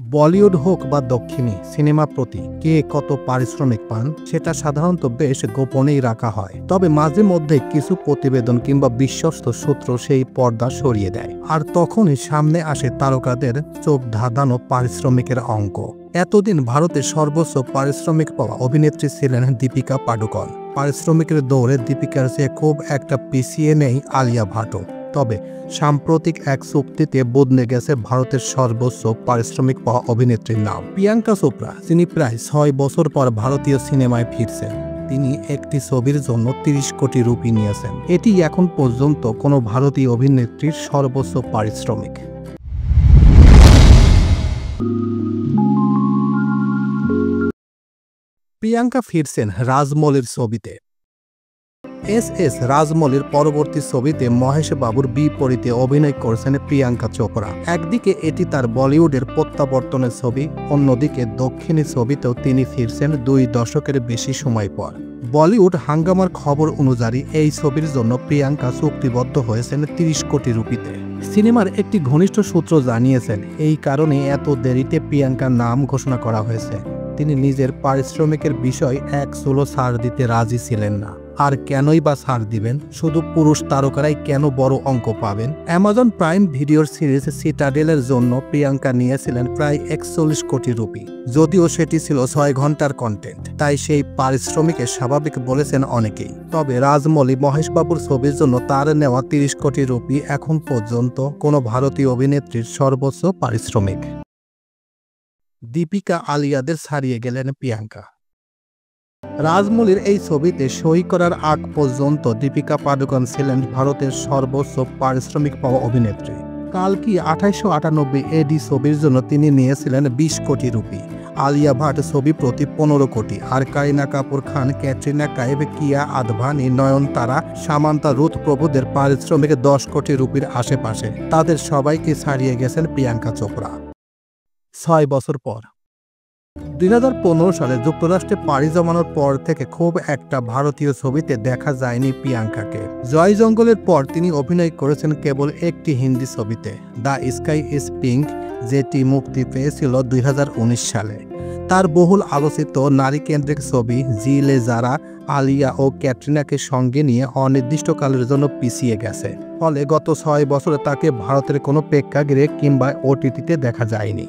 বলিউড হোক বা দক্ষিণী সিনেমা প্রতি কে কত পারিশ্রমিক পান সেটা সাধারণত বেশ গোপনেই রাখা হয়। তবে মাঝে মধ্যে কিছু প্রতিবেদন কিংবা বিশ্বস্ত সূত্র সেই পর্দা সরিয়ে দেয়, আর তখনই সামনে আসে তারকাদের চোখ ধাঁধানো পারিশ্রমিকের অঙ্ক। এতদিন ভারতের সর্বোচ্চ পারিশ্রমিক পাওয়া অভিনেত্রী ছিলেন দীপিকা পাডুকোন। পারিশ্রমিকের দৌড়ে দীপিকার চেয়ে খুব একটা পিছিয়ে নেই আলিয়া ভাটও। তবে সাম্প্রতিক এক চুক্তিতে বদলে গেছে ভারতের সর্বোচ্চ পারিশ্রমিক পাওয়া অভিনেত্রীর নাম। প্রিয়াঙ্কা চোপড়া, যিনি প্রায় 6 বছর পর ভারতীয় সিনেমায় ফিরছেন। তিনি একটি ছবির জন্য 30 কোটি রুপি নিয়েছেন। এটি এখন পর্যন্ত কোনো ভারতীয় অভিনেত্রীর সর্বোচ্চ পারিশ্রমিক। প্রিয়াঙ্কা ফিরছেন রাজমৌলির ছবিতে। এস রাজমৌলির পরবর্তী ছবিতে মহেশ বাবুর বিপরীতে অভিনয় করছেন প্রিয়াঙ্কা চোপড়া। একদিকে এটি তার বলিউডের প্রত্যাবর্তনের ছবি, অন্যদিকে দক্ষিণী ছবিতেও তিনি ফিরছেন 2 দশকের বেশি সময় পর। বলিউড হাঙ্গামার খবর অনুযায়ী এই ছবির জন্য প্রিয়াঙ্কা চুক্তিবদ্ধ হয়েছেন 30 কোটি রুপিতে। সিনেমার একটি ঘনিষ্ঠ সূত্র জানিয়েছেন, এই কারণে এত দেরিতে প্রিয়াঙ্কার নাম ঘোষণা করা হয়েছে। তিনি নিজের পারিশ্রমিকের বিষয় এক চুলো ছাড় দিতে রাজি ছিলেন না। আর কেনই বা ছাড় দিবেন? শুধু পুরুষ তারকারাই কেন বড় অঙ্ক পাবেন? অ্যামাজন প্রাইম ভিডিওর সিরিজ সিটাডেলের জন্য প্রিয়াঙ্কা নিয়েছিলেন প্রায় 41 কোটি রুপি। যদিও সেটি ছিল 6 ঘন্টার কন্টেন্ট, তাই সেই পারিশ্রমিকে স্বাভাবিক বলেছেন অনেকেই। তবে রাজমৌলি মহেশবাবুর ছবির জন্য তার নেওয়া 30 কোটি রুপি এখন পর্যন্ত কোনো ভারতীয় অভিনেত্রীর সর্বোচ্চ পারিশ্রমিক। দীপিকা আলিয়াদের ছাড়িয়ে গেলেন প্রিয়াঙ্কা। রাজমৌলির এই ছবিতে সই করার আগ পর্যন্ত দীপিকা পাডুকোন ছিলেন ভারতের সর্বোচ্চ পারিশ্রমিক পাওয়া অভিনেত্রী। কালকি 2898 AD ছবির জন্য তিনি নিয়েছিলেন 20 কোটি রুপি। আলিয়া ভাট ছবি প্রতি 15 কোটি, আর কারিনা কাপুর খান, ক্যাটরিনা কাইফ, কিয়া আদভানি, নয়নতারা, সামান্তা রুথ প্রভুদের পারিশ্রমিক 10 কোটি রুপির আশেপাশে। তাদের সবাইকে ছাড়িয়ে গেছেন প্রিয়াঙ্কা চোপড়া 6 বছর পর। 2015 সালে যুক্তরাষ্ট্রে পাড়ি জমানোর পর থেকে খুব একটা ভারতীয় ছবিতে দেখা যায়নি প্রিয়াঙ্কাকে। জয় জঙ্গলের পর তিনি অভিনয় করেছেন কেবল একটি হিন্দি ছবিতে, দ্য স্কাই ইজ পিঙ্ক, যেটি মুক্তি পেয়েছিল 2019 সালে। তার বহুল আলোচিত নারীকেন্দ্রিক ছবি জি লে যারা আলিয়া ও ক্যাটরিনাকে সঙ্গে নিয়ে অনির্দিষ্টকালের জন্য পিছিয়ে গেছে। ফলে গত 6 বছরে তাকে ভারতের কোনো প্রেক্ষাগৃহে কিংবা OTT-তে দেখা যায়নি।